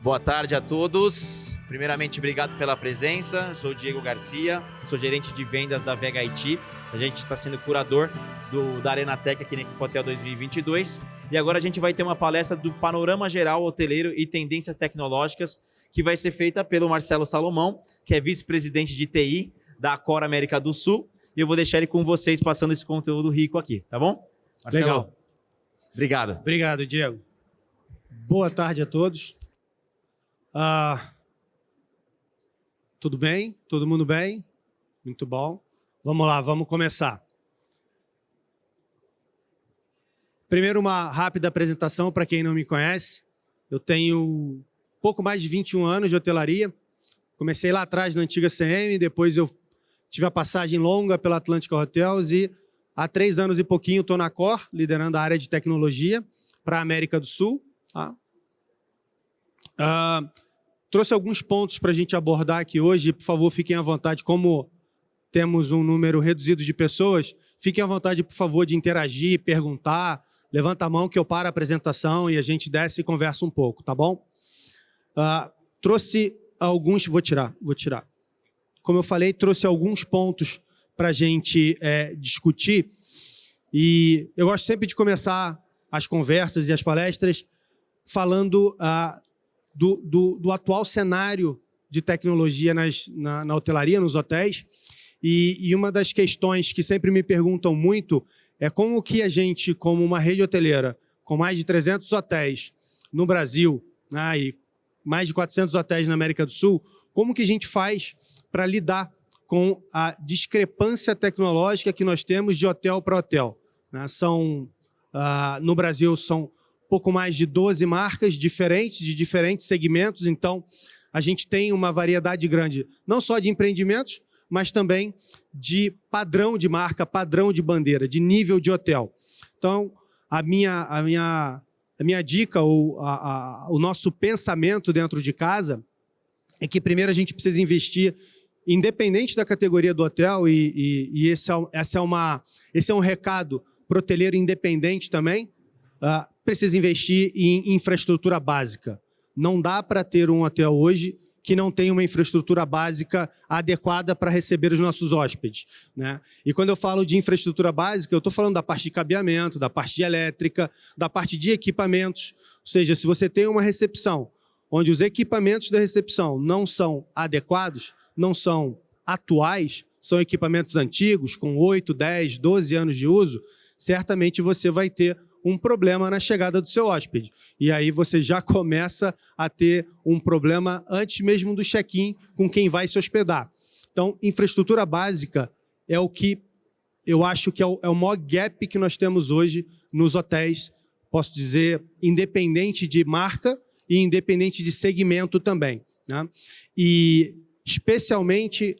Boa tarde a todos. Primeiramente, obrigado pela presença. Eu sou o Diego Garcia, sou gerente de vendas da Vega IT. A gente está sendo curador da Arenatec aqui na Equipe Hotel 2022. E agora a gente vai ter uma palestra do Panorama Geral Hoteleiro e Tendências Tecnológicas, que vai ser feita pelo Marcelo Salomão, que é vice-presidente de TI da Accor América do Sul. E eu vou deixar ele com vocês passando esse conteúdo rico aqui, tá bom? Marcelo, legal. Obrigado. Obrigado, Diego. Boa tarde a todos. Tudo bem? Todo mundo bem? Muito bom. Vamos lá, vamos começar. Primeiro, uma rápida apresentação para quem não me conhece. Eu tenho pouco mais de 21 anos de hotelaria. Comecei lá atrás na antiga CM, depois eu tive a passagem longa pela Atlântica Hotels e há 3 anos e pouquinho estou na Accor, liderando a área de tecnologia para a América do Sul. Tá? Trouxe alguns pontos para a gente abordar aqui hoje. Por favor, fiquem à vontade. Como temos um número reduzido de pessoas, fiquem à vontade, por favor, de interagir, perguntar. Levanta a mão que eu paro a apresentação e a gente desce e conversa um pouco, tá bom? Trouxe alguns... Vou tirar. Como eu falei, trouxe alguns pontos para a gente discutir. E eu gosto sempre de começar as conversas e as palestras falando do atual cenário de tecnologia na hotelaria, nos hotéis. E uma das questões que sempre me perguntam muito é como que a gente, como uma rede hoteleira, com mais de 300 hotéis no Brasil, né, e mais de 400 hotéis na América do Sul, como que a gente faz para lidar com a discrepância tecnológica que nós temos de hotel para hotel. Né? No Brasil, são pouco mais de 12 marcas diferentes, de diferentes segmentos. Então, a gente tem uma variedade grande, não só de empreendimentos, mas também de padrão de marca, padrão de bandeira, de nível de hotel. Então, a minha dica, ou o nosso pensamento dentro de casa, é que primeiro a gente precisa investir, independente da categoria do hotel, e esse é um recado para o hoteleiro independente também, precisa investir em infraestrutura básica. Não dá para ter um hotel hoje que não tem uma infraestrutura básica adequada para receber os nossos hóspedes. Né? E quando eu falo de infraestrutura básica, eu estou falando da parte de cabeamento, da parte de elétrica, da parte de equipamentos. Ou seja, se você tem uma recepção onde os equipamentos da recepção não são adequados, não são atuais, são equipamentos antigos, com 8, 10, 12 anos de uso, certamente você vai ter um problema na chegada do seu hóspede. E aí você já começa a ter um problema antes mesmo do check-in com quem vai se hospedar. Então, infraestrutura básica é o que eu acho que é o maior gap que nós temos hoje nos hotéis, posso dizer, independente de marca e independente de segmento também. Né? E, especialmente,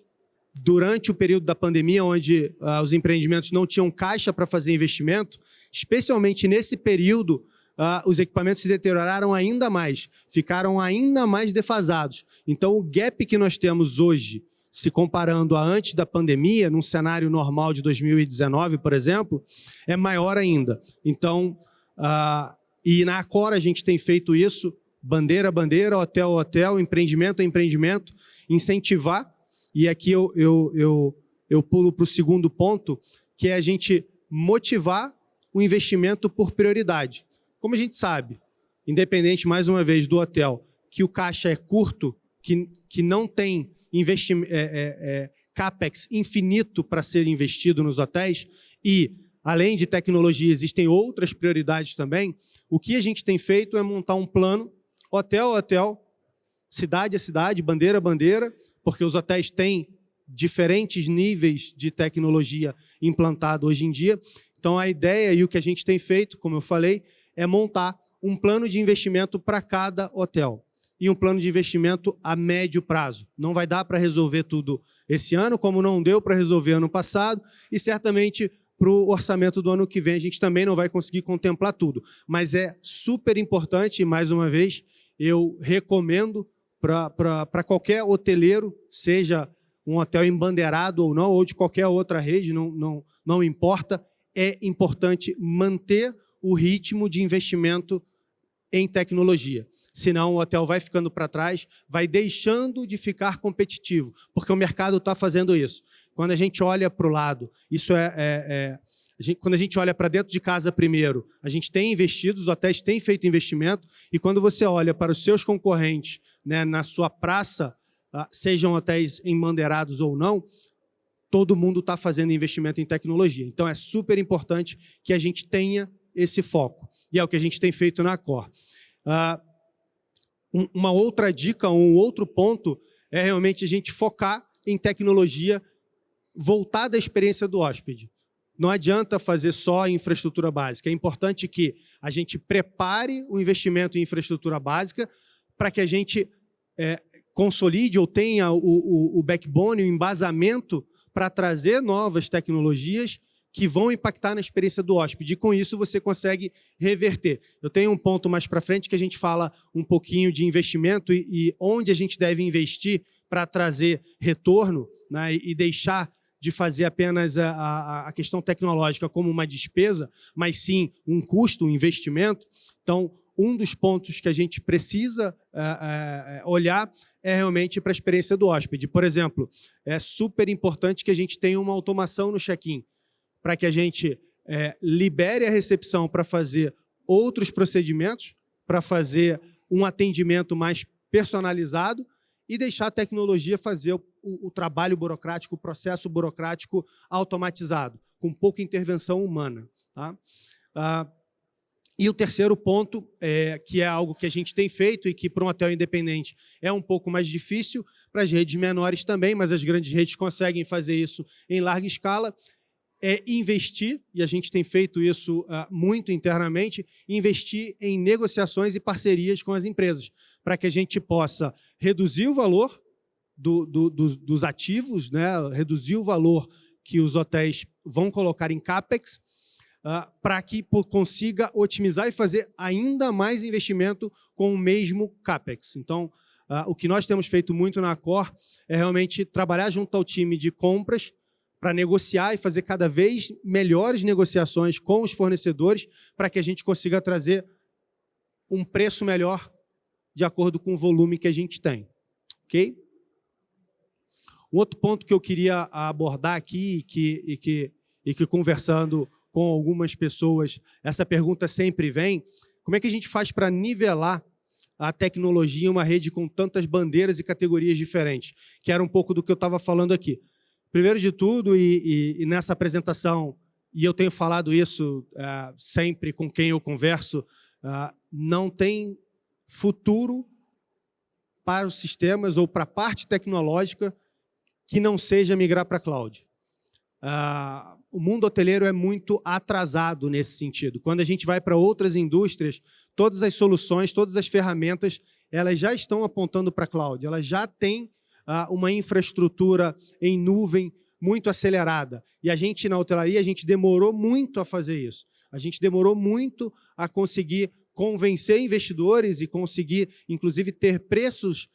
durante o período da pandemia, onde os empreendimentos não tinham caixa para fazer investimento, especialmente nesse período, os equipamentos se deterioraram ainda mais, ficaram ainda mais defasados. Então, o gap que nós temos hoje, se comparando a antes da pandemia, num cenário normal de 2019, por exemplo, é maior ainda. Então, e na Accor a gente tem feito isso, bandeira a bandeira, hotel a hotel, empreendimento a empreendimento, incentivar. E aqui eu pulo para o segundo ponto, que é a gente motivar o investimento por prioridade. Como a gente sabe, independente, mais uma vez, do hotel, que o caixa é curto, que não tem CAPEX infinito para ser investido nos hotéis, e, além de tecnologia, existem outras prioridades também, o que a gente tem feito é montar um plano, hotel a hotel, cidade a cidade, bandeira a bandeira, porque os hotéis têm diferentes níveis de tecnologia implantado hoje em dia. Então, a ideia e o que a gente tem feito, como eu falei, é montar um plano de investimento para cada hotel e um plano de investimento a médio prazo. Não vai dar para resolver tudo esse ano, como não deu para resolver ano passado, e certamente para o orçamento do ano que vem a gente também não vai conseguir contemplar tudo. Mas é super importante, e mais uma vez, eu recomendo para qualquer hoteleiro, seja um hotel embandeirado ou não, ou de qualquer outra rede, não importa, é importante manter o ritmo de investimento em tecnologia. Senão o hotel vai ficando para trás, vai deixando de ficar competitivo, porque o mercado está fazendo isso. Quando a gente olha para o lado, quando a gente olha para dentro de casa primeiro, a gente tem investido, os hotéis têm feito investimento, e quando você olha para os seus concorrentes, né, na sua praça, sejam hotéis embandeirados ou não, todo mundo está fazendo investimento em tecnologia. Então, é super importante que a gente tenha esse foco. E é o que a gente tem feito na Accor. Uma outra dica, um outro ponto, é realmente a gente focar em tecnologia voltada à experiência do hóspede. Não adianta fazer só infraestrutura básica. É importante que a gente prepare o investimento em infraestrutura básica para que a gente consolide ou tenha o backbone, o embasamento para trazer novas tecnologias que vão impactar na experiência do hóspede. E com isso você consegue reverter. Eu tenho um ponto mais para frente que a gente fala um pouquinho de investimento e onde a gente deve investir para trazer retorno, né, e deixar de fazer apenas a questão tecnológica como uma despesa, mas sim um custo, um investimento. Então, um dos pontos que a gente precisa olhar é realmente para a experiência do hóspede. Por exemplo, é super importante que a gente tenha uma automação no check-in, para que a gente libere a recepção para fazer outros procedimentos, para fazer um atendimento mais personalizado e deixar a tecnologia fazer o trabalho burocrático, o processo burocrático automatizado, com pouca intervenção humana. Tá? E o terceiro ponto, que é algo que a gente tem feito e que para um hotel independente é um pouco mais difícil, para as redes menores também, mas as grandes redes conseguem fazer isso em larga escala, é investir, e a gente tem feito isso muito internamente, investir em negociações e parcerias com as empresas, para que a gente possa reduzir o valor dos ativos, né? Reduzir o valor que os hotéis vão colocar em CAPEX, para que consiga otimizar e fazer ainda mais investimento com o mesmo CAPEX. Então, o que nós temos feito muito na Accor é realmente trabalhar junto ao time de compras para negociar e fazer cada vez melhores negociações com os fornecedores para que a gente consiga trazer um preço melhor de acordo com o volume que a gente tem. Ok? Um outro ponto que eu queria abordar aqui e que conversando com algumas pessoas, essa pergunta sempre vem: como é que a gente faz para nivelar a tecnologia em uma rede com tantas bandeiras e categorias diferentes? Que era um pouco do que eu estava falando aqui. Primeiro de tudo, e nessa apresentação, e eu tenho falado isso sempre com quem eu converso, não tem futuro para os sistemas ou para a parte tecnológica que não seja migrar para a cloud. O mundo hoteleiro é muito atrasado nesse sentido. Quando a gente vai para outras indústrias, todas as soluções, todas as ferramentas, elas já estão apontando para a cloud, elas já têm uma infraestrutura em nuvem muito acelerada. E a gente, na hotelaria, a gente demorou muito a fazer isso. A gente demorou muito a conseguir convencer investidores e conseguir, inclusive, ter preços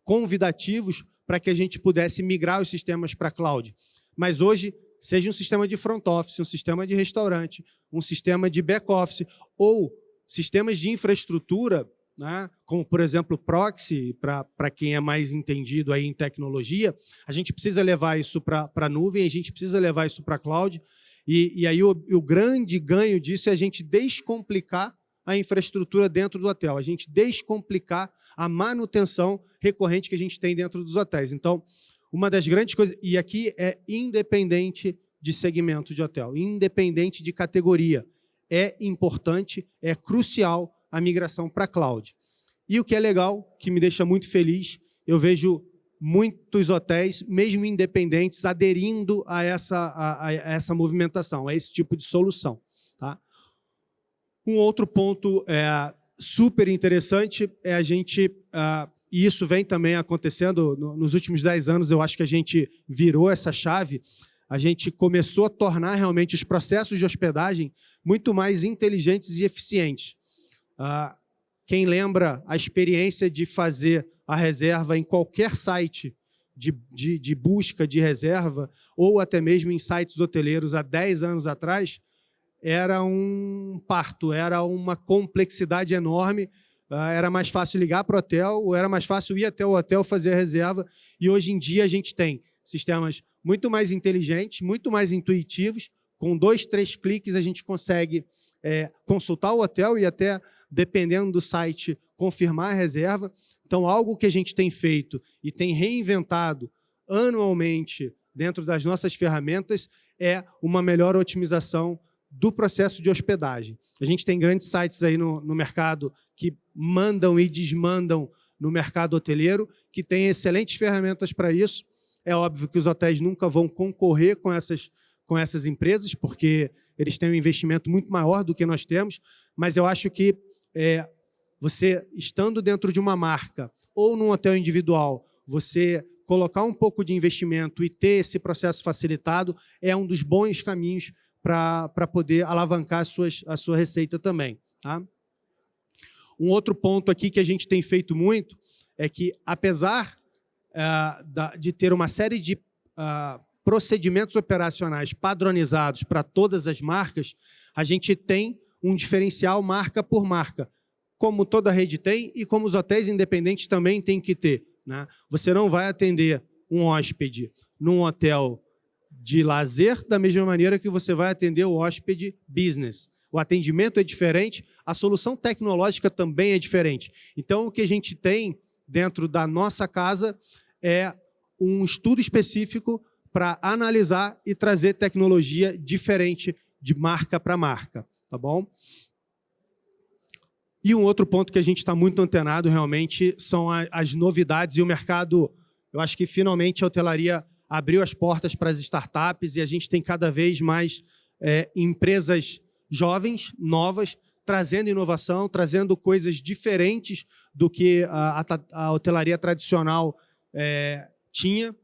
convidativos para que a gente pudesse migrar os sistemas para a cloud. Mas hoje, seja um sistema de front office, um sistema de restaurante, um sistema de back office ou sistemas de infraestrutura, né, como, por exemplo, proxy, para quem é mais entendido aí em tecnologia, a gente precisa levar isso para a nuvem, a gente precisa levar isso para a cloud, e aí o grande ganho disso é a gente descomplicar a infraestrutura dentro do hotel, a gente descomplicar a manutenção recorrente que a gente tem dentro dos hotéis. Então, uma das grandes coisas, e aqui é independente de segmento de hotel, independente de categoria, é importante, é crucial a migração para a cloud. E o que é legal, que me deixa muito feliz, eu vejo muitos hotéis, mesmo independentes, aderindo a essa movimentação, a esse tipo de solução. Tá? Um outro ponto super interessante é a gente, e isso vem também acontecendo nos últimos 10 anos, eu acho que a gente virou essa chave, a gente começou a tornar realmente os processos de hospedagem muito mais inteligentes e eficientes. Quem lembra a experiência de fazer a reserva em qualquer site de busca de reserva ou até mesmo em sites hoteleiros há 10 anos atrás, era um parto, era uma complexidade enorme. Era mais fácil ligar para o hotel, ou era mais fácil ir até o hotel fazer a reserva. E hoje em dia a gente tem sistemas muito mais inteligentes, muito mais intuitivos. Com 2, 3 cliques a gente consegue consultar o hotel e até, dependendo do site, confirmar a reserva. Então, algo que a gente tem feito e tem reinventado anualmente dentro das nossas ferramentas é uma melhor otimização do processo de hospedagem. A gente tem grandes sites aí no mercado que mandam e desmandam no mercado hoteleiro, que tem excelentes ferramentas para isso. É óbvio que os hotéis nunca vão concorrer com essas empresas, porque eles têm um investimento muito maior do que nós temos, mas eu acho que você, estando dentro de uma marca ou num hotel individual, você colocar um pouco de investimento e ter esse processo facilitado é um dos bons caminhos para poder alavancar a sua receita também. Tá? Um outro ponto aqui que a gente tem feito muito é que, apesar de ter uma série de procedimentos operacionais padronizados para todas as marcas, a gente tem um diferencial marca por marca, como toda rede tem e como os hotéis independentes também têm que ter. Né? Você não vai atender um hóspede num hotel de lazer da mesma maneira que você vai atender o hóspede business. O atendimento é diferente, a solução tecnológica também é diferente. Então, o que a gente tem dentro da nossa casa é um estudo específico para analisar e trazer tecnologia diferente de marca para marca. Tá bom? E um outro ponto que a gente está muito antenado realmente são as novidades e o mercado. Eu acho que finalmente a hotelaria abriu as portas para as startups e a gente tem cada vez mais empresas jovens, novas, trazendo inovação, trazendo coisas diferentes do que a hotelaria tradicional tinha.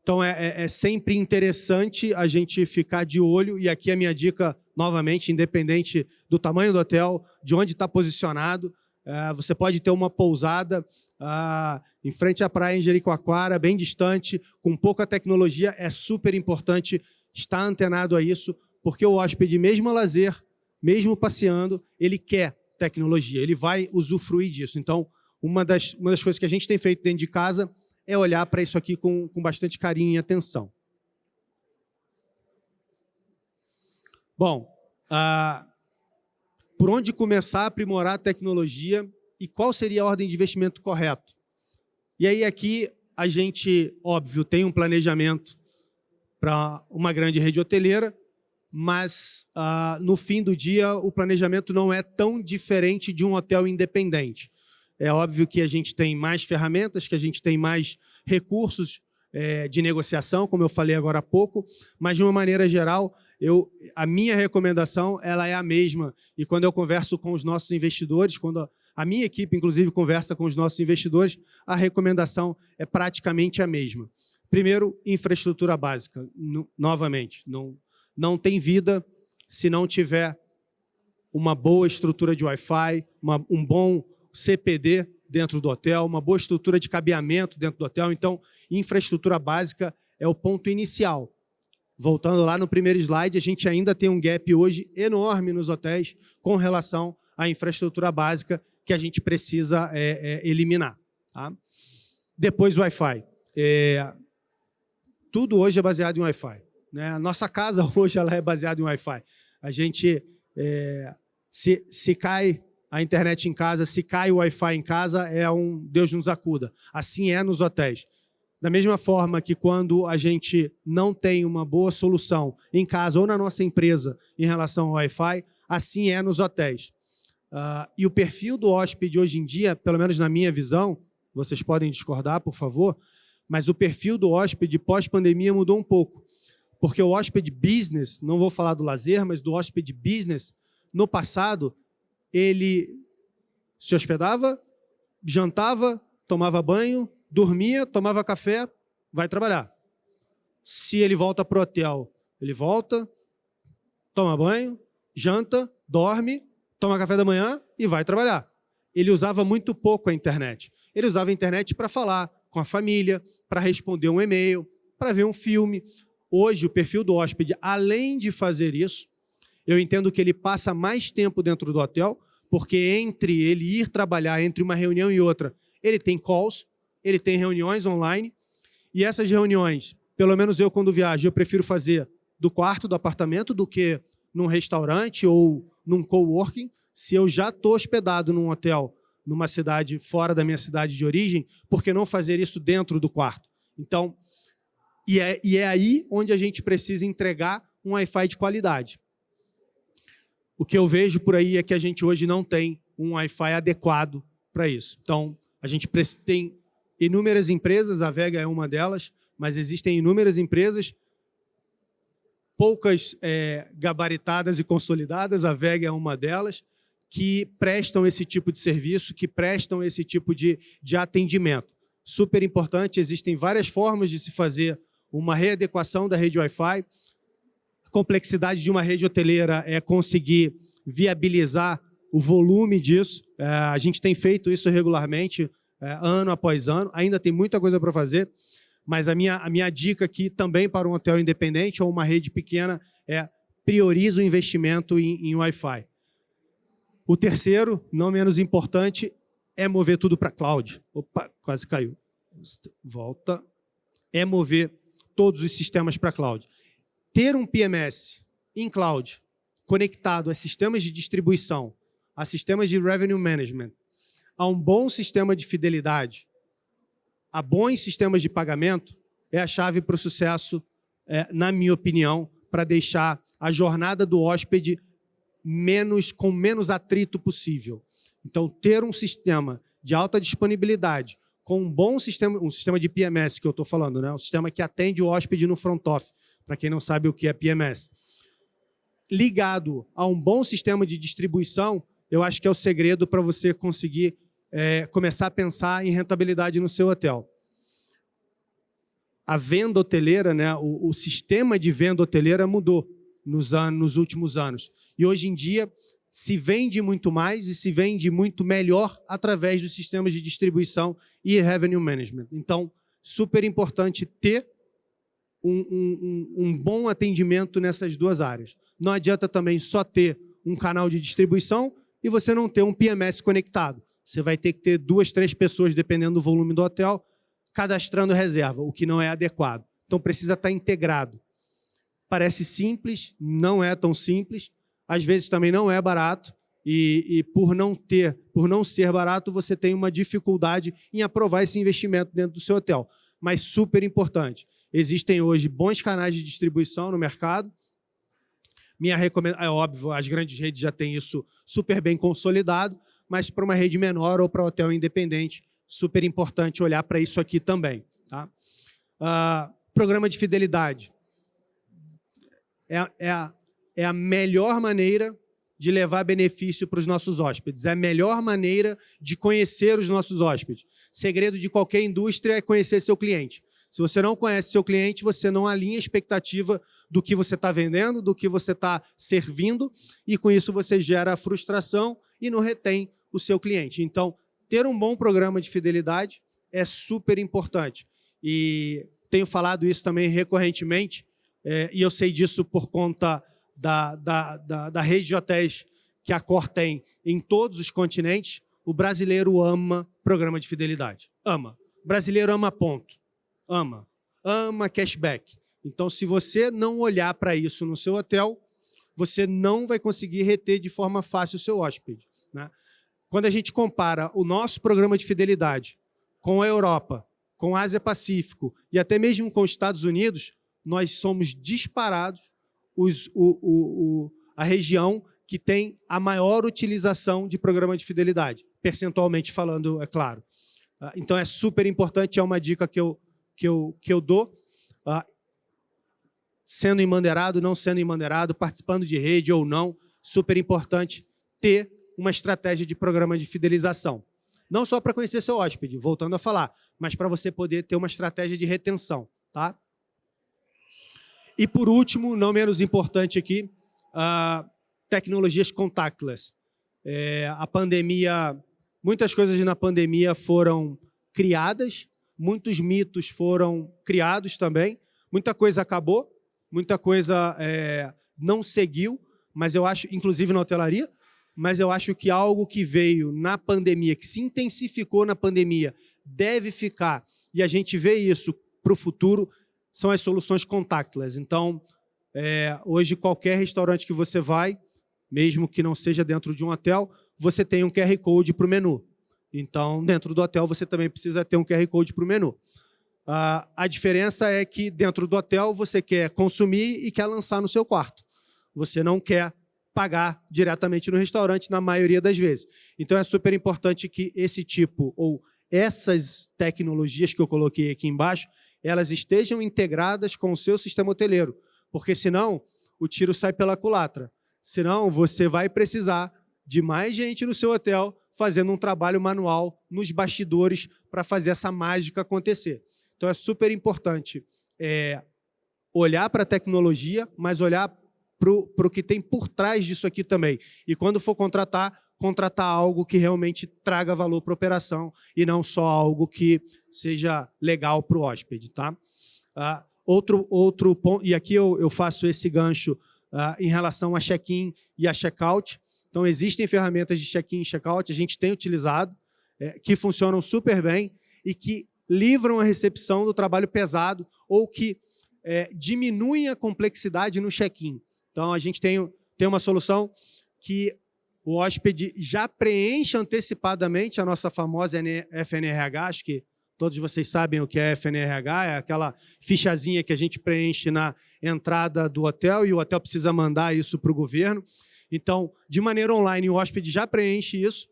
Então, é sempre interessante a gente ficar de olho, e aqui a minha dica, novamente, independente do tamanho do hotel, de onde está posicionado, você pode ter uma pousada em frente à praia em Jericoacoara, bem distante, com pouca tecnologia. É super importante estar antenado a isso, porque o hóspede, mesmo a lazer, mesmo passeando, ele quer tecnologia, ele vai usufruir disso. Então, uma das coisas que a gente tem feito dentro de casa é olhar para isso aqui com bastante carinho e atenção. Bom, por onde começar a aprimorar a tecnologia e qual seria a ordem de investimento correto? E aí aqui a gente, óbvio, tem um planejamento para uma grande rede hoteleira, mas no fim do dia o planejamento não é tão diferente de um hotel independente. É óbvio que a gente tem mais ferramentas, que a gente tem mais recursos de negociação, como eu falei agora há pouco, mas, de uma maneira geral, a minha recomendação ela é a mesma. E quando eu converso com os nossos investidores, quando a minha equipe, inclusive, conversa com os nossos investidores, a recomendação é praticamente a mesma. Primeiro, infraestrutura básica. Novamente, não tem vida se não tiver uma boa estrutura de Wi-Fi, um bom CPD dentro do hotel, uma boa estrutura de cabeamento dentro do hotel. Então, infraestrutura básica é o ponto inicial. Voltando lá no primeiro slide, a gente ainda tem um gap hoje enorme nos hotéis com relação à infraestrutura básica que a gente precisa eliminar. Tá? Depois, o Wi-Fi. Tudo hoje é baseado em Wi-Fi. Né? A nossa casa hoje ela é baseada em Wi-Fi. A gente, se cai a internet em casa, se cai o Wi-Fi em casa, é um Deus nos acuda. Assim é nos hotéis. Da mesma forma que quando a gente não tem uma boa solução em casa ou na nossa empresa em relação ao Wi-Fi, assim é nos hotéis. E o perfil do hóspede hoje em dia, pelo menos na minha visão, vocês podem discordar, por favor, mas o perfil do hóspede pós-pandemia mudou um pouco. Porque o hóspede business, não vou falar do lazer, mas do hóspede business, no passado, ele se hospedava, jantava, tomava banho, dormia, tomava café, vai trabalhar. Se ele volta para o hotel, ele volta, toma banho, janta, dorme, toma café da manhã e vai trabalhar. Ele usava muito pouco a internet. Ele usava a internet para falar com a família, para responder um e-mail, para ver um filme. Hoje, o perfil do hóspede, além de fazer isso, Eu entendo que ele passa mais tempo dentro do hotel, porque entre ele ir trabalhar, entre uma reunião e outra, ele tem calls, ele tem reuniões online, e essas reuniões, pelo menos eu quando viajo, eu prefiro fazer do quarto do apartamento do que num restaurante ou num coworking. Se eu já estou hospedado num hotel, numa cidade fora da minha cidade de origem, por que não fazer isso dentro do quarto? Então, e é aí onde a gente precisa entregar um Wi-Fi de qualidade. O que eu vejo por aí é que a gente hoje não tem um Wi-Fi adequado para isso. Então, a gente tem inúmeras empresas, a Vega é uma delas, mas existem inúmeras empresas, poucas gabaritadas e consolidadas, a Vega é uma delas, que prestam esse tipo de serviço, que prestam esse tipo de atendimento. Super importante, existem várias formas de se fazer uma readequação da rede Wi-Fi. A complexidade de uma rede hoteleira é conseguir viabilizar o volume disso. A gente tem feito isso regularmente, ano após ano. Ainda tem muita coisa para fazer, mas a minha dica aqui também para um hotel independente ou uma rede pequena é prioriza o investimento em Wi-Fi. O terceiro, não menos importante, é mover tudo para cloud. Opa, quase caiu. Volta. É mover todos os sistemas para cloud. Ter um PMS em cloud conectado a sistemas de distribuição, a sistemas de revenue management, a um bom sistema de fidelidade, a bons sistemas de pagamento, é a chave para o sucesso, na minha opinião, para deixar a jornada do hóspede com menos atrito possível. Então, ter um sistema de alta disponibilidade, com um bom sistema, um sistema de PMS que eu estou falando, né? Um sistema que atende o hóspede no front office, para quem não sabe o que é PMS, ligado a um bom sistema de distribuição, eu acho que é o segredo para você conseguir começar a pensar em rentabilidade no seu hotel. A venda hoteleira, né? O sistema de venda hoteleira mudou nos últimos anos. E hoje em dia se vende muito mais e se vende muito melhor através dos sistemas de distribuição e revenue management. Então, super importante ter um bom atendimento nessas duas áreas. Não adianta também só ter um canal de distribuição e você não ter um PMS conectado. Você vai ter que ter 2, 3 pessoas, dependendo do volume do hotel, cadastrando reserva, o que não é adequado. Então, precisa estar integrado. Parece simples, não é tão simples. Às vezes também não é barato. E por não ser barato, você tem uma dificuldade em aprovar esse investimento dentro do seu hotel. Mas super importante. Existem hoje bons canais de distribuição no mercado. Minha recomendação, é óbvio, as grandes redes já têm isso super bem consolidado, mas para uma rede menor ou para hotel independente, super importante olhar para isso aqui também. Tá? Programa de fidelidade. É a melhor maneira de levar benefício para os nossos hóspedes. É a melhor maneira de conhecer os nossos hóspedes. Segredo de qualquer indústria é conhecer seu cliente. Se você não conhece seu cliente, você não alinha a expectativa do que você está vendendo, do que você está servindo, e com isso você gera frustração e não retém o seu cliente. Então, ter um bom programa de fidelidade é super importante. E tenho falado isso também recorrentemente, e eu sei disso por conta da rede de hotéis que a Accor tem em todos os continentes. O brasileiro ama programa de fidelidade. Ama. O brasileiro ama ponto. Ama. Ama cashback. Então, se você não olhar para isso no seu hotel, você não vai conseguir reter de forma fácil o seu hóspede. Né? Quando a gente compara o nosso programa de fidelidade com a Europa, com a Ásia-Pacífico e até mesmo com os Estados Unidos, nós somos disparados a região que tem a maior utilização de programa de fidelidade, percentualmente falando, é claro. Então, é super importante, é uma dica que eu dou, sendo embandeirado, não sendo embandeirado, participando de rede ou não, super importante ter uma estratégia de programa de fidelização. Não só para conhecer seu hóspede, voltando a falar, mas para você poder ter uma estratégia de retenção. Tá? E, por último, não menos importante aqui, tecnologias contactless. A pandemia, muitas coisas na pandemia foram criadas, muitos mitos foram criados também, muita coisa acabou, muita coisa não seguiu, mas eu acho, inclusive na hotelaria, mas eu acho que algo que veio na pandemia, que se intensificou na pandemia, deve ficar, e a gente vê isso para o futuro, são as soluções contactless. Então, hoje, qualquer restaurante que você vai, mesmo que não seja dentro de um hotel, você tem um QR Code para o menu. Então, dentro do hotel, você também precisa ter um QR Code para o menu. A diferença é que dentro do hotel você quer consumir e quer lançar no seu quarto. Você não quer pagar diretamente no restaurante na maioria das vezes. Então é super importante que esse tipo ou essas tecnologias que eu coloquei aqui embaixo, elas estejam integradas com o seu sistema hoteleiro, porque senão o tiro sai pela culatra. Senão você vai precisar de mais gente no seu hotel fazendo um trabalho manual nos bastidores para fazer essa mágica acontecer. Então, é super importante olhar para a tecnologia, mas olhar para o que tem por trás disso aqui também. E, quando for contratar algo que realmente traga valor para a operação e não só algo que seja legal para o hóspede. Tá? Outro ponto, e aqui eu faço esse gancho em relação a check-in e a check-out. Então, existem ferramentas de check-in e check-out, a gente tem utilizado, que funcionam super bem e que livram a recepção do trabalho pesado ou que diminuem a complexidade no check-in. Então, a gente tem uma solução que o hóspede já preenche antecipadamente a nossa famosa FNRH, acho que todos vocês sabem o que é FNRH, é aquela fichazinha que a gente preenche na entrada do hotel e o hotel precisa mandar isso para o governo. Então, de maneira online, o hóspede já preenche isso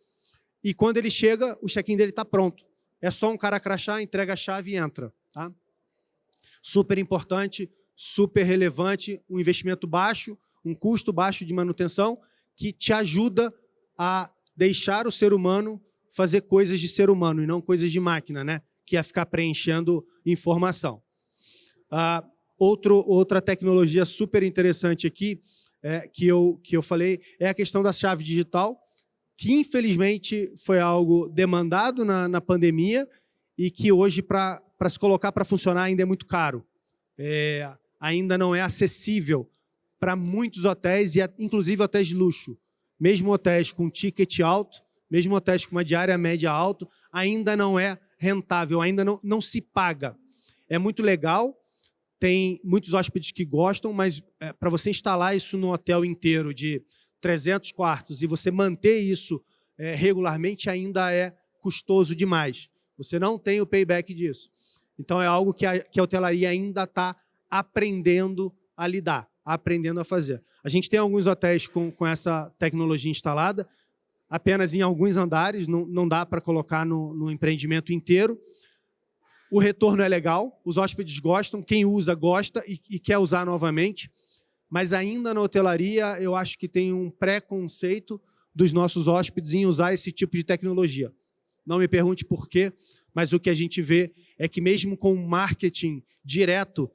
e quando ele chega, o check-in dele está pronto. É só um cara crachar, entrega a chave e entra. Tá? Super importante, super relevante, um investimento baixo, um custo baixo de manutenção que te ajuda a deixar o ser humano fazer coisas de ser humano e não coisas de máquina, né? Que é ficar preenchendo informação. Outra tecnologia super interessante aqui que eu falei é a questão da chave digital, que infelizmente foi algo demandado na pandemia e que hoje, para se colocar para funcionar, ainda é muito caro. Ainda não é acessível para muitos hotéis, e inclusive hotéis de luxo. Mesmo hotéis com ticket alto, mesmo hotéis com uma diária média alta, ainda não é rentável, ainda não se paga. É muito legal, tem muitos hóspedes que gostam, mas para você instalar isso no hotel inteiro de 300 quartos e você manter isso regularmente ainda é custoso demais. Você não tem o payback disso. Então, é algo que a hotelaria ainda está aprendendo a lidar, aprendendo a fazer. A gente tem alguns hotéis com essa tecnologia instalada, apenas em alguns andares, não dá para colocar no empreendimento inteiro. O retorno é legal, os hóspedes gostam, quem usa gosta e quer usar novamente. Mas ainda na hotelaria, eu acho que tem um preconceito dos nossos hóspedes em usar esse tipo de tecnologia. Não me pergunte por quê, mas o que a gente vê é que mesmo com marketing direto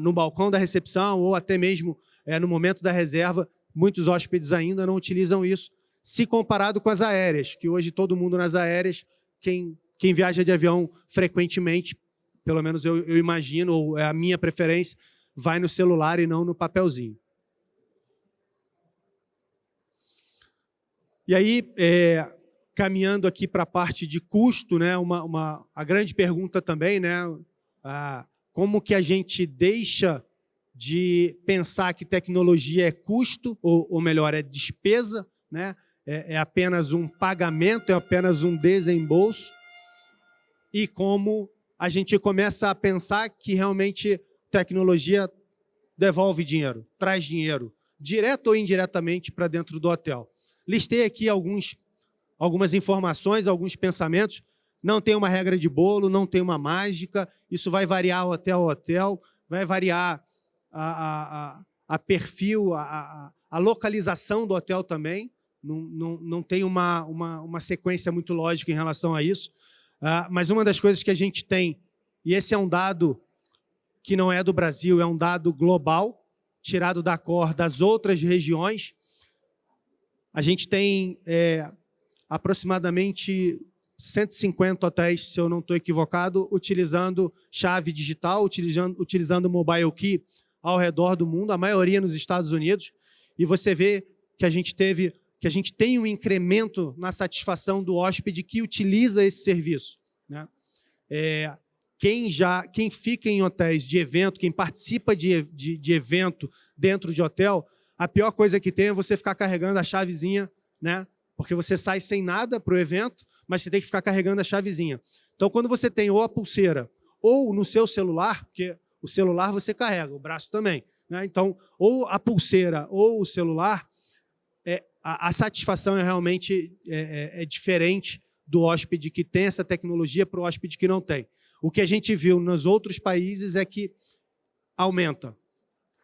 no balcão da recepção ou até mesmo no momento da reserva, muitos hóspedes ainda não utilizam isso, se comparado com as aéreas, que hoje todo mundo nas aéreas, quem viaja de avião frequentemente, pelo menos eu imagino, ou é a minha preferência, vai no celular e não no papelzinho. E aí, caminhando aqui para a parte de custo, né, a grande pergunta também, né, como que a gente deixa de pensar que tecnologia é custo, ou melhor, é despesa, né, é apenas um pagamento, é apenas um desembolso, e como a gente começa a pensar que realmente tecnologia devolve dinheiro, traz dinheiro, direto ou indiretamente para dentro do hotel. Listei aqui algumas informações, alguns pensamentos. Não tem uma regra de bolo, não tem uma mágica. Isso vai variar hotel a hotel, vai variar a perfil, a localização do hotel também. Não tem uma sequência muito lógica em relação a isso. Mas uma das coisas que a gente tem, e esse é um dado que não é do Brasil, é um dado global, tirado da cor das outras regiões. A gente tem aproximadamente 150 hotéis, se eu não estou equivocado, utilizando chave digital, utilizando mobile key ao redor do mundo, a maioria nos Estados Unidos. e você vê que a gente tem um incremento na satisfação do hóspede que utiliza esse serviço, né? Quem fica em hotéis de evento, quem participa de evento dentro de hotel, a pior coisa que tem é você ficar carregando a chavezinha, né? Porque você sai sem nada para o evento, mas você tem que ficar carregando a chavezinha. Então, quando você tem ou a pulseira ou no seu celular, porque o celular você carrega, o braço também, né? Então, ou a pulseira ou o celular, a satisfação é realmente diferente do hóspede que tem essa tecnologia para o hóspede que não tem. O que a gente viu nos outros países é que aumenta.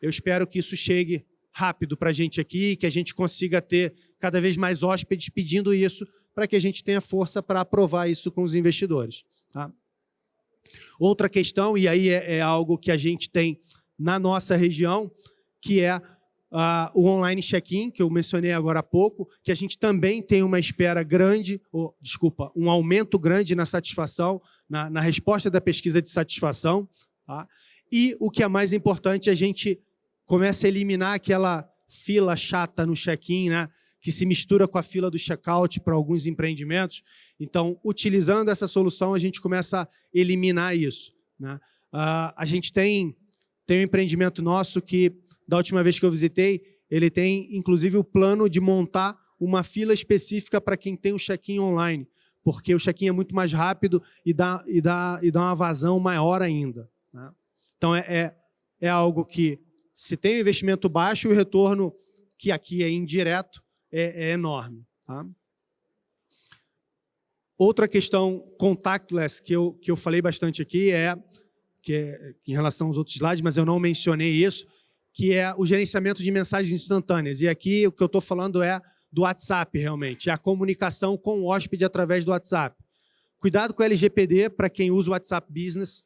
Eu espero que isso chegue rápido para a gente aqui, que a gente consiga ter cada vez mais hóspedes pedindo isso, para que a gente tenha força para aprovar isso com os investidores, tá? Outra questão, e aí é algo que a gente tem na nossa região, que é o online check-in, que eu mencionei agora há pouco, que a gente também tem uma espera grande, um aumento grande na satisfação, na resposta da pesquisa de satisfação, tá? E o que é mais importante, a gente começa a eliminar aquela fila chata no check-in, né, que se mistura com a fila do check-out para alguns empreendimentos. Então, utilizando essa solução, a gente começa a eliminar isso, né? A gente tem um empreendimento nosso que, da última vez que eu visitei, ele tem, inclusive, o plano de montar uma fila específica para quem tem o check-in online, porque o check-in é muito mais rápido e dá uma vazão maior ainda, né? Então, é algo que, se tem um investimento baixo, o retorno, que aqui é indireto, é enorme, tá? Outra questão contactless que eu falei bastante aqui em relação aos outros slides, mas eu não mencionei isso, que é o gerenciamento de mensagens instantâneas. E aqui o que eu estou falando é do WhatsApp, realmente, é a comunicação com o hóspede através do WhatsApp. Cuidado com o LGPD, para quem usa o WhatsApp Business,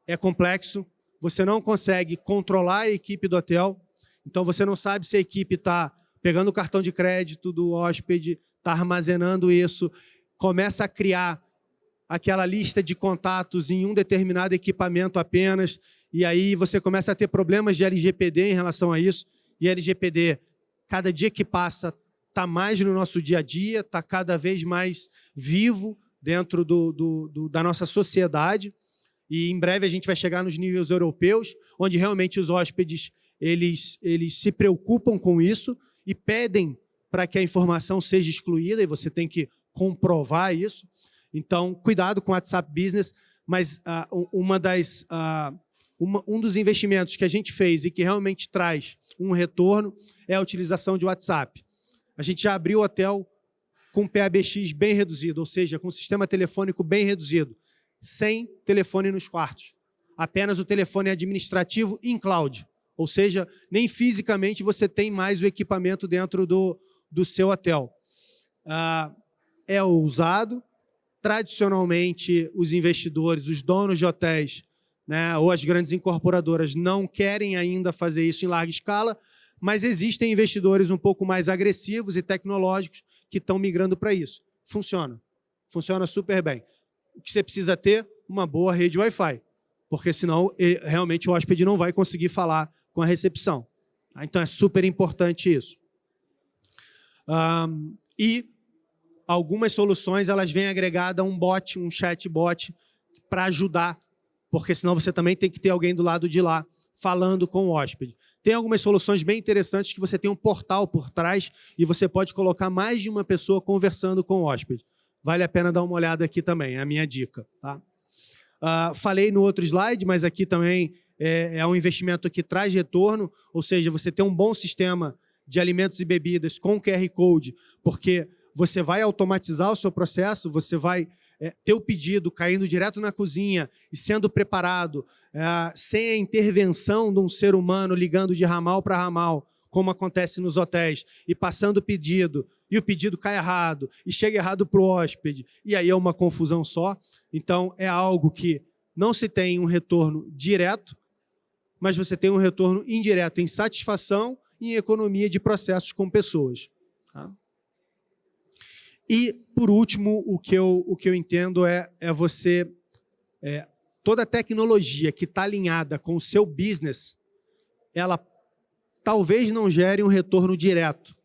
é complexo, você não consegue controlar a equipe do hotel, então você não sabe se a equipe está pegando o cartão de crédito do hóspede, está armazenando isso, começa a criar aquela lista de contatos em um determinado equipamento apenas, e aí você começa a ter problemas de LGPD em relação a isso, e LGPD, cada dia que passa, está mais no nosso dia a dia, está cada vez mais vivo dentro da nossa sociedade, e em breve a gente vai chegar nos níveis europeus, onde realmente os hóspedes eles se preocupam com isso e pedem para que a informação seja excluída, e você tem que comprovar isso. Então, cuidado com o WhatsApp Business, mas um dos investimentos que a gente fez e que realmente traz um retorno é a utilização de WhatsApp. A gente já abriu o hotel com PABX bem reduzido, ou seja, com sistema telefônico bem reduzido, sem telefone nos quartos. Apenas o telefone administrativo em cloud, ou seja, nem fisicamente você tem mais o equipamento dentro do seu hotel. É ousado. Tradicionalmente, os investidores, os donos de hotéis, né, ou as grandes incorporadoras não querem ainda fazer isso em larga escala, mas existem investidores um pouco mais agressivos e tecnológicos que estão migrando para isso. Funciona. Funciona super bem. O que você precisa ter? Uma boa rede Wi-Fi, porque senão realmente o hóspede não vai conseguir falar com a recepção. Então é super importante isso. E algumas soluções elas vêm agregadas a um bot, um chatbot, para ajudar, porque senão você também tem que ter alguém do lado de lá falando com o hóspede. Tem algumas soluções bem interessantes que você tem um portal por trás e você pode colocar mais de uma pessoa conversando com o hóspede. Vale a pena dar uma olhada aqui também, é a minha dica, tá? Falei no outro slide, mas aqui também é um investimento que traz retorno, ou seja, você tem um bom sistema de alimentos e bebidas com QR Code, porque você vai automatizar o seu processo, você vai ter o pedido caindo direto na cozinha e sendo preparado, sem a intervenção de um ser humano ligando de ramal para ramal, como acontece nos hotéis, e passando o pedido, e o pedido cai errado, e chega errado para o hóspede, e aí é uma confusão só. Então, é algo que não se tem um retorno direto, mas você tem um retorno indireto em satisfação e em economia de processos com pessoas, tá? E, por último, o que eu entendo é você... toda a tecnologia que está alinhada com o seu business, ela talvez não gere um retorno direto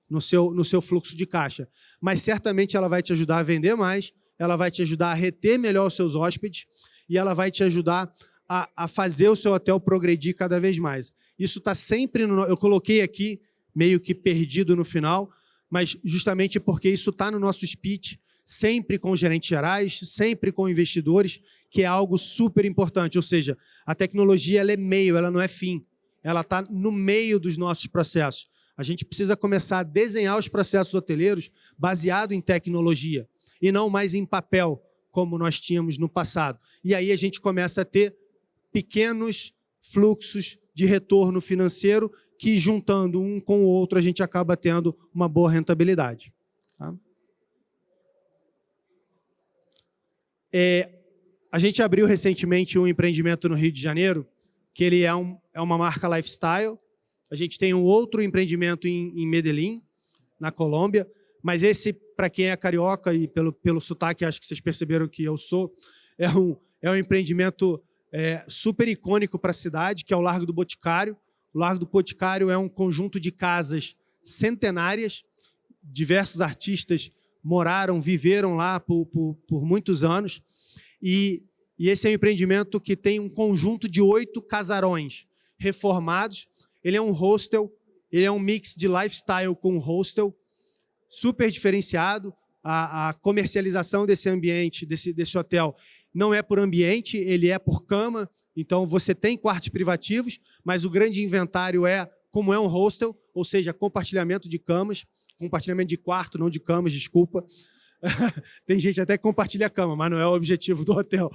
no seu fluxo de caixa, mas certamente ela vai te ajudar a vender mais, ela vai te ajudar a reter melhor os seus hóspedes e ela vai te ajudar a fazer o seu hotel progredir cada vez mais. Isso está sempre eu coloquei aqui, meio que perdido no final, mas justamente porque isso está no nosso speech, sempre com gerentes gerais, sempre com investidores, que é algo super importante. Ou seja, a tecnologia ela é meio, ela não é fim. Ela está no meio dos nossos processos. A gente precisa começar a desenhar os processos hoteleiros baseado em tecnologia e não mais em papel, como nós tínhamos no passado. E aí a gente começa a ter pequenos fluxos de retorno financeiro que, juntando um com o outro, a gente acaba tendo uma boa rentabilidade. Tá? A gente abriu recentemente um empreendimento no Rio de Janeiro, que ele é uma marca lifestyle. A gente tem um outro empreendimento em Medellín, na Colômbia, mas esse, para quem é carioca e pelo sotaque, acho que vocês perceberam que eu sou, é um empreendimento super icônico para a cidade, que é o Largo do Boticário. O Largo do Boticário é um conjunto de casas centenárias, diversos artistas moraram, viveram lá por muitos anos, e esse é um empreendimento que tem um conjunto de 8 casarões reformados. Ele é um hostel, ele é um mix de lifestyle com hostel, super diferenciado. A comercialização desse ambiente, desse hotel, não é por ambiente, ele é por cama. Então, você tem quartos privativos, mas o grande inventário como é um hostel, ou seja, compartilhamento de camas, compartilhamento de quarto, não de camas, desculpa. Tem gente até que compartilha a cama, mas não é o objetivo do hotel.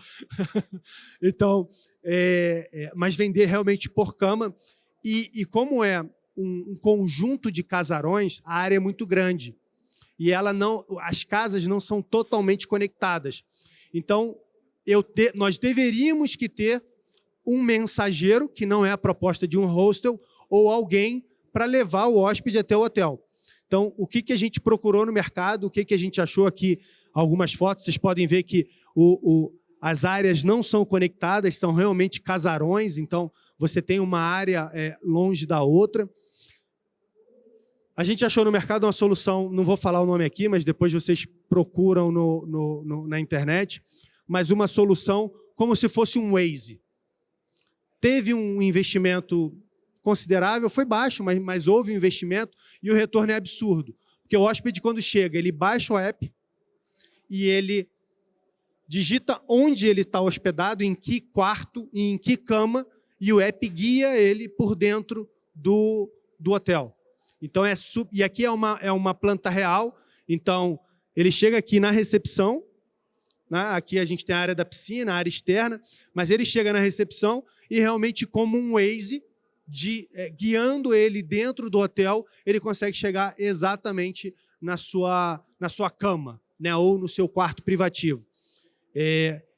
Então, mas vender realmente por cama. E como é um conjunto de casarões, a área é muito grande. E as casas não são totalmente conectadas. Então, nós deveríamos que ter um mensageiro, que não é a proposta de um hostel, ou alguém para levar o hóspede até o hotel. Então, o que a gente procurou no mercado, o que a gente achou aqui, algumas fotos, vocês podem ver que as áreas não são conectadas, são realmente casarões, então você tem uma área longe da outra. A gente achou no mercado uma solução, não vou falar o nome aqui, mas depois vocês procuram na internet, mas uma solução como se fosse um Waze. Teve um investimento considerável, foi baixo, mas houve um investimento e o retorno é absurdo. Porque o hóspede, quando chega, ele baixa o app e ele digita onde ele está hospedado, em que quarto e em que cama, e o app guia ele por dentro do hotel. Então, e aqui é uma planta real, então ele chega aqui na recepção, né? Aqui a gente tem a área da piscina, a área externa, mas ele chega na recepção e realmente como um Waze, guiando ele dentro do hotel, ele consegue chegar exatamente na sua cama, né? Ou no seu quarto privativo.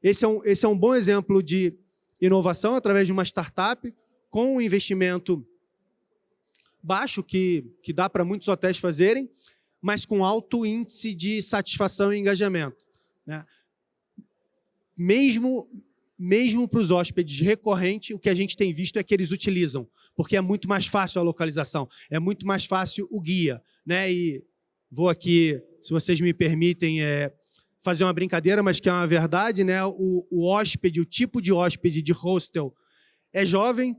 Esse é um bom exemplo de inovação através de uma startup com um investimento baixo, que dá para muitos hotéis fazerem, mas com alto índice de satisfação e engajamento, né? Mesmo para os hóspedes recorrentes, o que a gente tem visto é que eles utilizam, porque é muito mais fácil a localização, é muito mais fácil o guia, né? E vou aqui, se vocês me permitem, fazer uma brincadeira, mas que é uma verdade, né? O hóspede, o tipo de hóspede de hostel é jovem,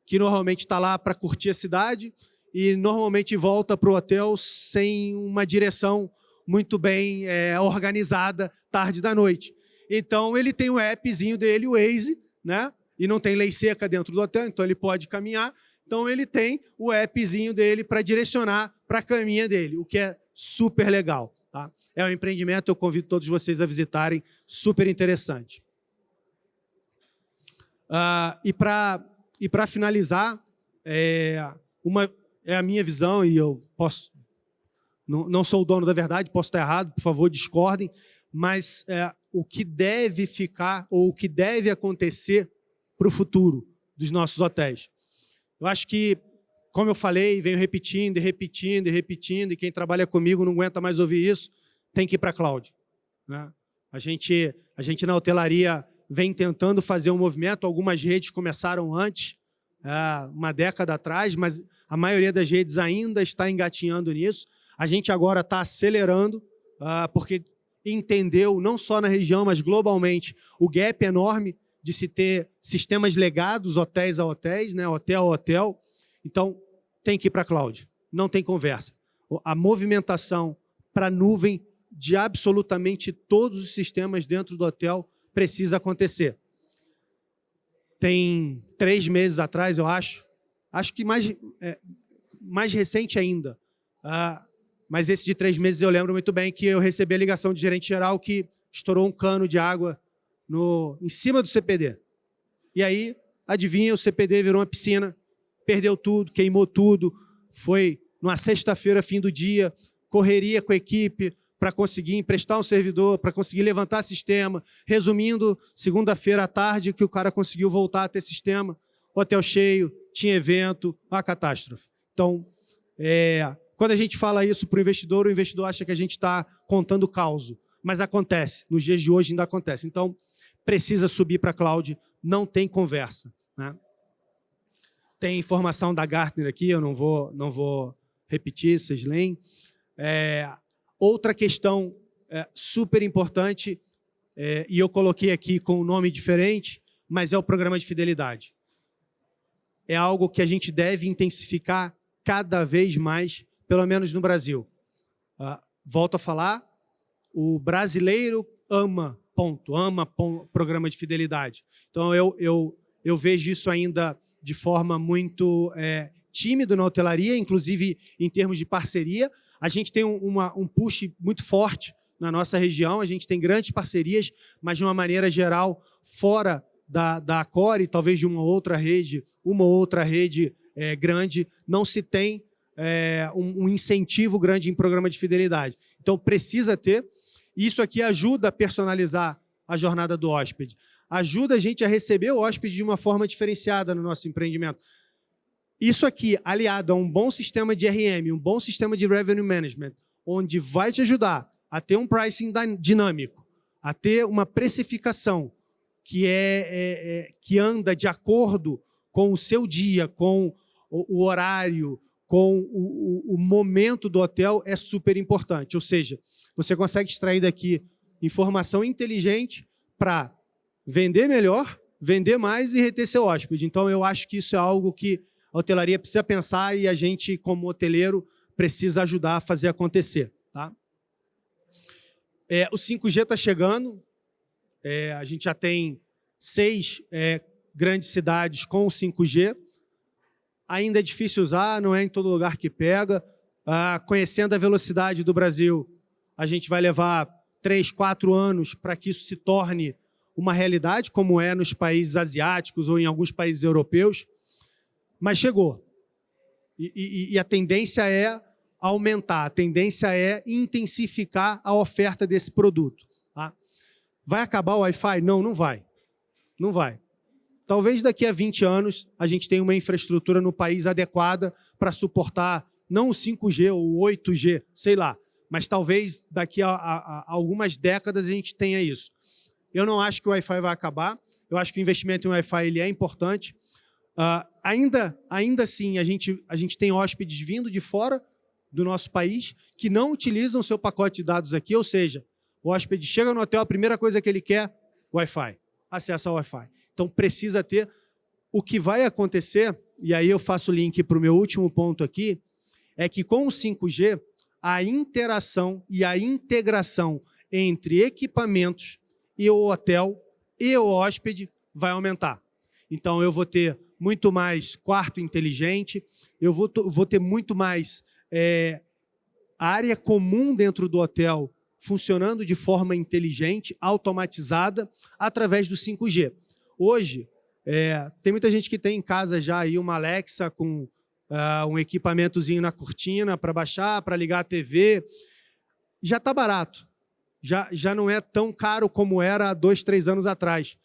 que normalmente está lá para curtir a cidade e normalmente volta para o hotel sem uma direção muito bem organizada tarde da noite. Então, ele tem o appzinho dele, o Waze, né? E não tem lei seca dentro do hotel, então ele pode caminhar. Então, ele tem o appzinho dele para direcionar para a caminha dele, o que é super legal. Tá? É um empreendimento, eu convido todos vocês a visitarem, super interessante. E para finalizar, é a minha visão, e eu posso, não sou o dono da verdade, posso estar errado, por favor, discordem, mas o que deve ficar ou o que deve acontecer para o futuro dos nossos hotéis. Eu acho que, como eu falei, venho repetindo, e quem trabalha comigo não aguenta mais ouvir isso, tem que ir para a cloud, né? A gente na hotelaria vem tentando fazer um movimento, algumas redes começaram antes, uma década atrás, mas a maioria das redes ainda está engatinhando nisso. A gente agora está acelerando, porque entendeu, não só na região, mas globalmente, o gap enorme de se ter sistemas legados, hotéis a hotéis, né? Hotel a hotel. Então, tem que ir para a cloud. Não tem conversa. A movimentação para a nuvem de absolutamente todos os sistemas dentro do hotel precisa acontecer. Tem 3 meses atrás, eu acho que mais recente ainda, mas esse de 3 meses eu lembro muito bem que eu recebi a ligação de gerente geral que estourou um cano de água em cima do CPD. E aí, adivinha, o CPD virou uma piscina, perdeu tudo, queimou tudo, foi numa sexta-feira, fim do dia, correria com a equipe para conseguir emprestar um servidor, para conseguir levantar sistema. Resumindo, segunda-feira à tarde que o cara conseguiu voltar a ter sistema, hotel cheio, tinha evento, uma catástrofe. Então, quando a gente fala isso para o investidor acha que a gente está contando caos, mas acontece, nos dias de hoje ainda acontece. Então, precisa subir para a cloud, não tem conversa, né? Tem informação da Gartner aqui, eu não vou repetir, vocês leem. Outra questão super importante, e eu coloquei aqui com um nome diferente, mas é o programa de fidelidade. É algo que a gente deve intensificar cada vez mais, pelo menos no Brasil. Volto a falar, o brasileiro ama programa de fidelidade. Então, eu vejo isso ainda de forma muito tímida na hotelaria, inclusive em termos de parceria. A gente tem um push muito forte na nossa região, a gente tem grandes parcerias, mas de uma maneira geral, fora da Core, talvez de uma outra rede grande, não se tem um incentivo grande em programa de fidelidade. Então, precisa ter. Isso aqui ajuda a personalizar a jornada do hóspede. Ajuda a gente a receber o hóspede de uma forma diferenciada no nosso empreendimento. Isso aqui, aliado a um bom sistema de RM, um bom sistema de revenue management, onde vai te ajudar a ter um pricing dinâmico, a ter uma precificação que anda de acordo com o seu dia, com o horário, com o momento do hotel, é super importante. Ou seja, você consegue extrair daqui informação inteligente para vender melhor, vender mais e reter seu hóspede. Então, eu acho que isso é algo que a hotelaria precisa pensar e a gente, como hoteleiro, precisa ajudar a fazer acontecer. Tá? O 5G está chegando. A gente já tem 6 grandes cidades com o 5G. Ainda é difícil usar, não é em todo lugar que pega. Conhecendo a velocidade do Brasil, a gente vai levar 3, 4 anos para que isso se torne uma realidade, como é nos países asiáticos ou em alguns países europeus. Mas chegou. E a tendência é aumentar, a tendência é intensificar a oferta desse produto. Tá? Vai acabar o Wi-Fi? Não, não vai. Não vai. Talvez daqui a 20 anos a gente tenha uma infraestrutura no país adequada para suportar não o 5G ou o 8G, sei lá, mas talvez daqui a algumas décadas a gente tenha isso. Eu não acho que o Wi-Fi vai acabar, eu acho que o investimento em Wi-Fi ele é importante. Ainda assim, a gente tem hóspedes vindo de fora do nosso país que não utilizam o seu pacote de dados aqui, ou seja, o hóspede chega no hotel, a primeira coisa que ele quer, Wi-Fi, acesso ao Wi-Fi. Então, precisa ter. O que vai acontecer, e aí eu faço o link para o meu último ponto aqui, é que com o 5G, a interação e a integração entre equipamentos e o hotel e o hóspede vai aumentar. Então, eu vou ter muito mais quarto inteligente, eu vou ter muito mais área comum dentro do hotel funcionando de forma inteligente, automatizada, através do 5G. Hoje, tem muita gente que tem em casa já aí uma Alexa com um equipamentozinho na cortina para baixar, para ligar a TV. Já está barato. Já não é tão caro como era há 2, 3 anos atrás.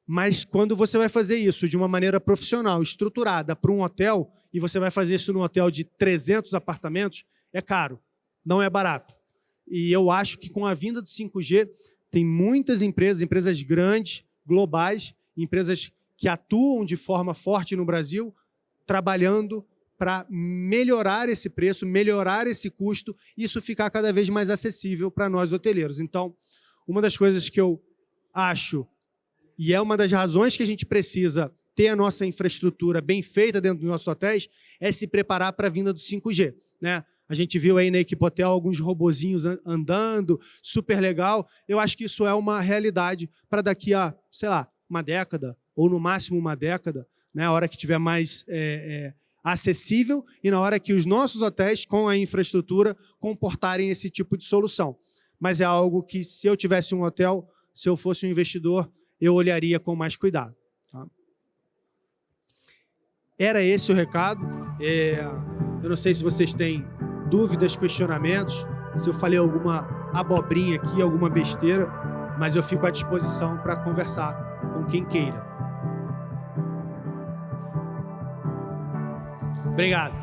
Mas quando você vai fazer isso de uma maneira profissional, estruturada para um hotel, e você vai fazer isso num hotel de 300 apartamentos, é caro, não é barato. E eu acho que com a vinda do 5G, tem muitas empresas grandes, globais, empresas que atuam de forma forte no Brasil, trabalhando para melhorar esse preço, melhorar esse custo, e isso ficar cada vez mais acessível para nós hoteleiros. Então, uma das coisas que eu acho, e é uma das razões que a gente precisa ter a nossa infraestrutura bem feita dentro dos nossos hotéis, é se preparar para a vinda do 5G, né? A gente viu aí na Equipe Hotel alguns robozinhos andando, super legal. Eu acho que isso é uma realidade para daqui a, sei lá, uma década, ou no máximo uma década, né? A hora que tiver mais acessível e na hora que os nossos hotéis, com a infraestrutura, comportarem esse tipo de solução. Mas é algo que, se eu tivesse um hotel, se eu fosse um investidor, eu olharia com mais cuidado. Tá? Era esse o recado. Eu não sei se vocês têm dúvidas, questionamentos, se eu falei alguma abobrinha aqui, alguma besteira, mas eu fico à disposição para conversar com quem queira. Obrigado.